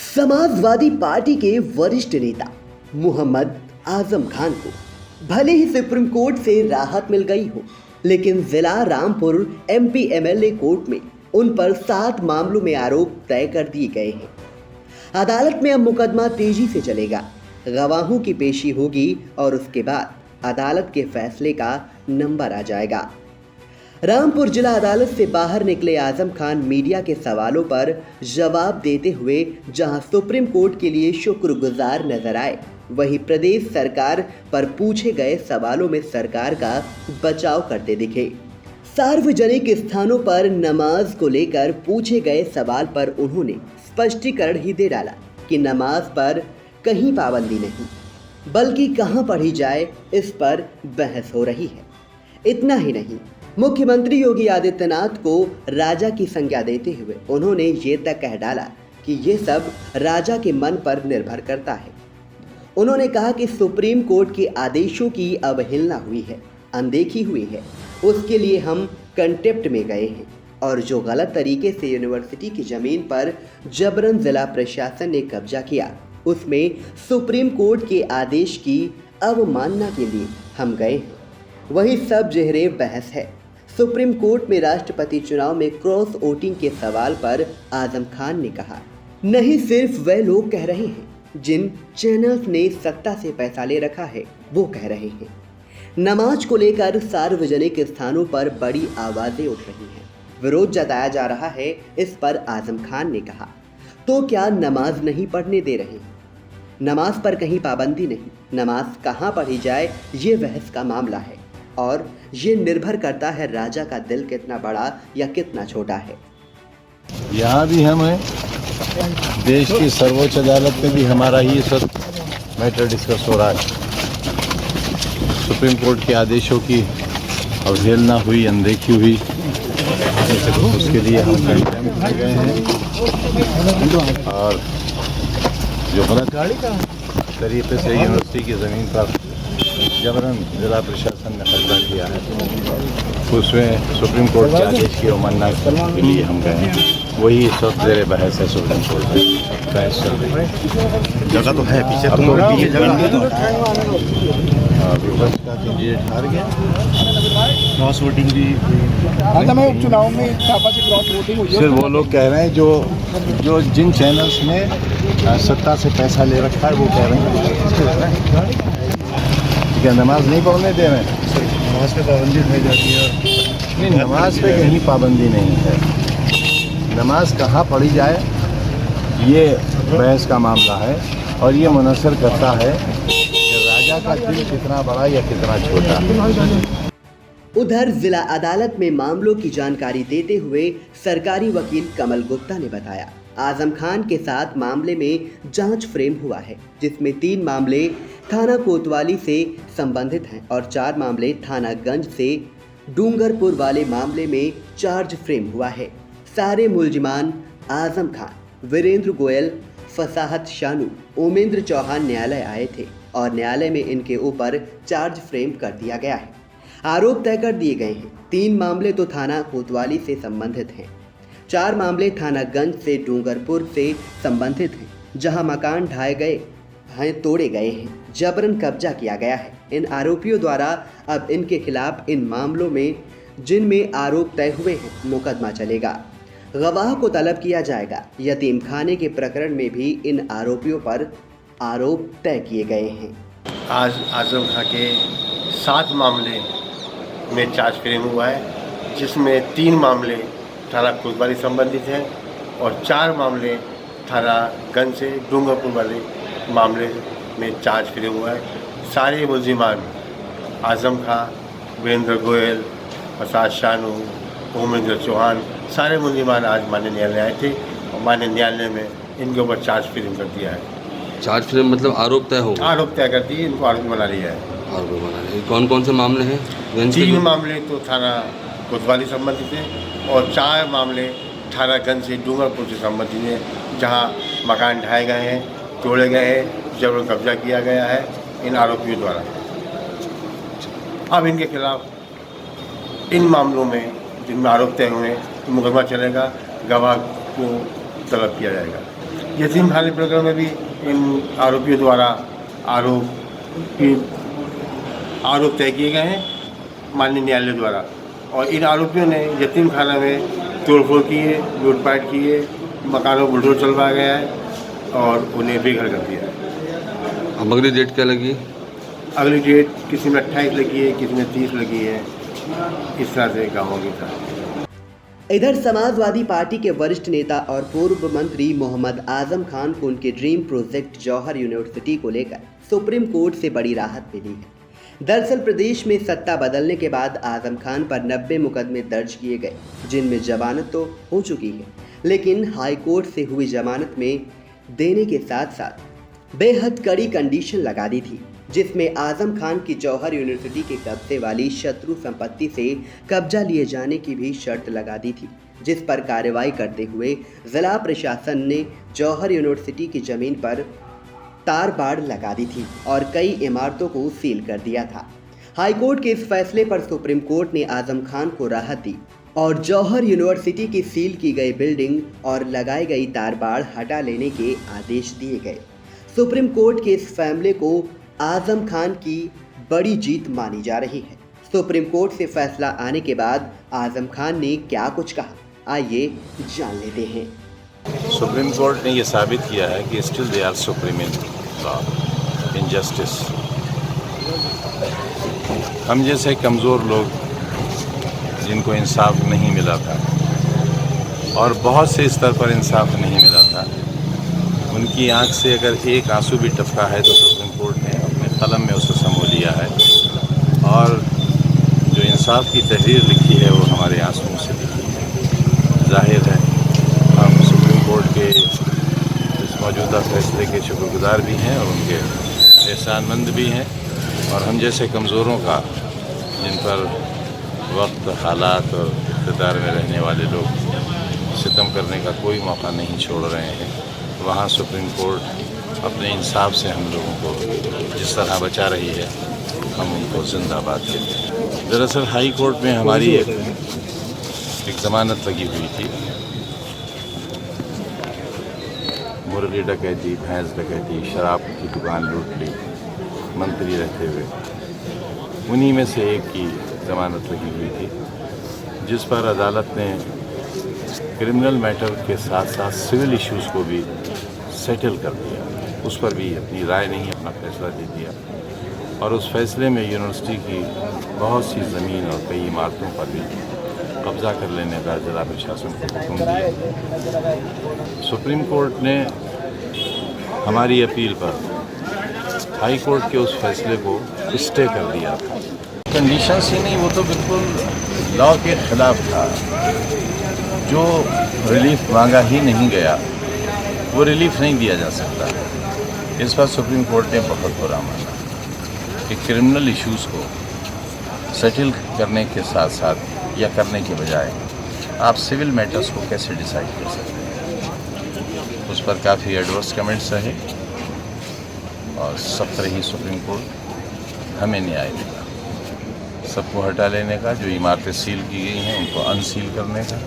Samajwadi party के वरिष्ठ नेता मोहम्मद आजम खान को भले ही सुप्रीम कोर्ट से राहत मिल गई हो, लेकिन जिला रामपुर एमपी एमएलए कोर्ट में उन पर 7 मामलों में आरोप तय कर दिए गए हैं। अदालत में अब मुकदमा तेजी से चलेगा, गवाहों की पेशी होगी और उसके बाद अदालत के फैसले का नंबर आ जाएगा। रामपुर जिला अदालत से बाहर निकले आजम खान मीडिया के सवालों पर जवाब देते हुए जहां सुप्रीम कोर्ट के लिए शुक्रगुजार नजर आए, वहीं प्रदेश सरकार पर पूछे गए सवालों में सरकार का बचाव करते दिखे। सार्वजनिक स्थानों पर नमाज को लेकर पूछे गए सवाल पर उन्होंने स्पष्टीकरण ही दे डाला कि नमाज पर कहीं पाबंदी नहीं, बल्कि कहां पढ़ी जाए इस पर बहस हो रही है। इतना ही नहीं, मुख्यमंत्री योगी आदित्यनाथ को राजा की संज्ञा देते हुए उन्होंने ये तक कह डाला कि ये सब राजा के मन पर निर्भर करता है। उन्होंने कहा कि सुप्रीम कोर्ट के आदेशों की अवहेलना हुई है, अनदेखी हुई है, उसके लिए हम कंटेप्ट में गए हैं और जो गलत तरीके से यूनिवर्सिटी की जमीन पर जबरन जिला प्रशासन ने कब्जा किया, उसमें सुप्रीम कोर्ट के आदेश की अवमानना के लिए हम गए हैं। वही सब जहरे बहस है। सुप्रीम कोर्ट में राष्ट्रपति चुनाव में क्रॉस वोटिंग के सवाल पर आजम खान ने कहा, नहीं सिर्फ वह लोग कह रहे हैं जिन चैनल्स ने सत्ता से पैसा ले रखा है, वो कह रहे हैं। नमाज को लेकर सार्वजनिक स्थानों पर बड़ी आवाजें उठ रही हैं, विरोध जताया जा रहा है। इस पर आजम खान ने कहा, तो क्या नमाज नहीं पढ़ने दे रहे? नमाज पर कहीं पाबंदी नहीं, नमाज कहाँ पढ़ी जाए ये बहस का मामला है और ये निर्भर करता है राजा का दिल कितना बड़ा या कितना छोटा है। यहाँ भी हम हैं, देश की सर्वोच्च अदालत में भी हमारा ही सब मैटर डिस्कस हो रहा है। सुप्रीम कोर्ट के आदेशों की अवहेलना हुई, अनदेखी हुई, उसके लिए हम कंटेम्प्ट गए हैं और जो गलत तरीके से यूनिवर्सिटी की ज़मीन पर जबरन जिला प्रशासन ने कब्जा किया है, उसमें सुप्रीम कोर्ट के आदेश की अवमानना के लिए हम गए हैं। वही इस वक्त ज़ेरे बहस है सुप्रीम कोर्ट में, बहस चल रही है। जगह तो है पीछे, तुम पीछे जगह विपक्ष का कैंडिडेट हार गया। क्रॉस वोटिंग भी उपचुनाव में छापा से क्रॉस वोटिंग हुई है। सिर्फ वो लोग कह रहे हैं जो जिन चैनल्स ने सत्ता से पैसा ले रखा है वो कह रहे हैं क्या नमाज नहीं पढ़ने दे रहे हैं? नमाज पे पाबंदी उठाई जाती है। नहीं, नमाज पे कहीं पाबंदी नहीं है। नमाज कहाँ पढ़ी जाए ये बहस का मामला है और ये मुनसर करता है कि राजा का दिल कितना बड़ा या कितना छोटा है। उधर जिला अदालत में मामलों की जानकारी देते हुए सरकारी वकील कमल गुप्ता ने बताया, आजम खान के साथ मामले में जांच फ्रेम हुआ है, जिसमें 3 मामले थाना कोतवाली से संबंधित हैं और 4 मामले थानागंज से डूंगरपुर वाले मामले में चार्ज फ्रेम हुआ है। सारे मुलजिमान आजम खान, वीरेंद्र गोयल, फसाहत शानू, ओमेंद्र चौहान न्यायालय आए थे और न्यायालय में इनके ऊपर चार्ज फ्रेम कर दिया गया है। आरोप तय कर दिए गए हैं। 3 मामले तो थाना कोतवाली से संबंधित हैं, 4 मामले थानागंज से डूंगरपुर से संबंधित हैं, जहां मकान ढाए गए हैं, तोड़े गए हैं, जबरन कब्जा किया गया है। इन आरोपियों द्वारा अब इनके खिलाफ इन मामलों में जिनमें आरोप तय हुए हैं मुकदमा चलेगा। गवाह को तलब किया जाएगा। यतीम खाने के प्रकरण में भी इन आरोपियों पर आरोप तय किए गए हैं। आज आजम खां के 7 मामले में चार्ज फ्रेम हुआ है, जिसमें 3 मामले थाना कोतवाली संबंधित हैं और 4 मामले थानागंज से डूंगरपुर वाले मामले में चार्ज फ्रेम हुआ है। सारे मुलजिमान आजम खां, वीरेंद्र गोयल, फसाद शानू, ओमेंद्र चौहान, सारे मुलजिमान आज माननीय न्यायालय आए थे और माननीय न्यायालय में इनके ऊपर चार्ज फ्रेम कर दिया है। चार्ज फ्रेम मतलब आरोप तय हो? आरोप तय कर दिए, इनको आरोपी बना लिया है। आरोपी बना लिया। कौन कौन से मामले हैं? 3 मामले तो थाना कोतवाली संबंधित हैं और 4 मामले थानागंज से डूंगरपुर से संबंधित हैं, जहां मकान ढाए गए हैं, तोड़े गए हैं, जबरन कब्जा किया गया है इन आरोपियों द्वारा। अब इनके खिलाफ इन मामलों में जिनमें आरोप तय हुए मुकदमा चलेगा, गवाह को तलब किया जाएगा। यतीम खाने प्रकरण में भी इन आरोपियों द्वारा आरोप तय किए गए हैं माननीय न्यायालय द्वारा, और इन आरोपियों ने यतीम खाना में तोड़फोड़ की है, लूटपाट की है, मकानों को बुलडोजर चलवाया गया है और उन्हें बेघर कर दिया है। अब अगली डेट क्या लगी? अगली डेट किसी में 28 लगी है, किसी में 30 लगी है, इस तरह से गाँवों की तरह। इधर समाजवादी पार्टी के वरिष्ठ नेता और पूर्व मंत्री मोहम्मद आजम खान को उनके ड्रीम प्रोजेक्ट जौहर यूनिवर्सिटी को लेकर सुप्रीम कोर्ट से बड़ी राहत मिली है। दरअसल प्रदेश में सत्ता बदलने के बाद आजम खान पर 90 मुकदमे दर्ज किए गए, जिनमें जमानत तो हो चुकी है, लेकिन हाई कोर्ट से हुई जमानत में देने के साथ साथ बेहद कड़ी कंडीशन लगा दी थी, जिसमें आजम खान की जौहर यूनिवर्सिटी के कब्जे वाली शत्रु संपत्ति से कब्जा लिए जाने की भी शर्त लगा दी थी, जिस पर कार्रवाई करते हुए जिला प्रशासन ने जौहर यूनिवर्सिटी की जमीन पर तार बाड़ लगा दी थी और कई इमारतों को सील कर दिया था। हाईकोर्ट के इस फैसले पर सुप्रीम कोर्ट ने आजम खान को राहत दी और जौहर यूनिवर्सिटी की सील की गई बिल्डिंग और लगाई गई तार बाड़ हटा लेने के आदेश दिए गए। सुप्रीम कोर्ट के इस फैसले को आजम खान की बड़ी जीत मानी जा रही है। सुप्रीम कोर्ट से फैसला आने के बाद आजम खान ने क्या कुछ कहा, आइए जान लेते हैं। सुप्रीम कोर्ट ने ये साबित किया है कि still they are supreme in law, in justice. हम जैसे कमज़ोर लोग जिनको इंसाफ नहीं मिला था और बहुत से स्तर पर इंसाफ नहीं मिला था, उनकी आंख से अगर एक आंसू भी टपका है तो सुप्रीम कोर्ट ने अपने कलम में उसे समो लिया है और जो इंसाफ की तहरीर लिखी है वो हमारे आंसुओं से लिखी है। जाहिर है हम सुप्रीम कोर्ट के इस मौजूदा फैसले के शुक्रगुजार भी हैं और उनके एहसानमंद भी हैं, और हम जैसे कमज़ोरों का, जिन पर वक्त, हालात और इक़्तिदार में रहने वाले लोग सितम करने का कोई मौका नहीं छोड़ रहे हैं, वहाँ सुप्रीम कोर्ट अपने इंसाफ से हम लोगों को जिस तरह बचा रही है, हम उनको जिंदाबाद कहते हैं। दरअसल हाई कोर्ट में हमारी एक ज़मानत लगी हुई थी। मुर्गी डकैती, भैंस डकैती, शराब की दुकान लूट ली मंत्री रहते हुए, उन्हीं में से एक की ज़मानत लगी हुई थी, जिस पर अदालत ने क्रिमिनल मैटर के साथ साथ सिविल इश्यूज़ को भी सेटल कर दिया, उस पर भी अपनी राय नहीं, अपना फैसला दे दिया। और उस फैसले में यूनिवर्सिटी की बहुत सी ज़मीन और कई इमारतों पर भी कब्ज़ा कर लेने का जिला प्रशासन को हुक्म दिया। सुप्रीम कोर्ट ने हमारी अपील पर हाई कोर्ट के उस फैसले को स्टे कर दिया था। कंडीशंस ही नहीं, वो तो बिल्कुल लॉ के ख़िलाफ़ था। जो रिलीफ मांगा ही नहीं गया वो रिलीफ नहीं दिया जा सकता। इस पर सुप्रीम कोर्ट ने बहुत बुरा माना कि क्रिमिनल इश्यूज़ को सेटल करने के साथ साथ या करने के बजाय आप सिविल मैटर्स को कैसे डिसाइड कर सकते हैं। उस पर काफ़ी एडवर्स कमेंट्स रहे और सख्त रही सुप्रीम कोर्ट। हमें न्याय मिला, सबको हटा लेने का, जो इमारतें सील की गई हैं उनको अनसील करने का।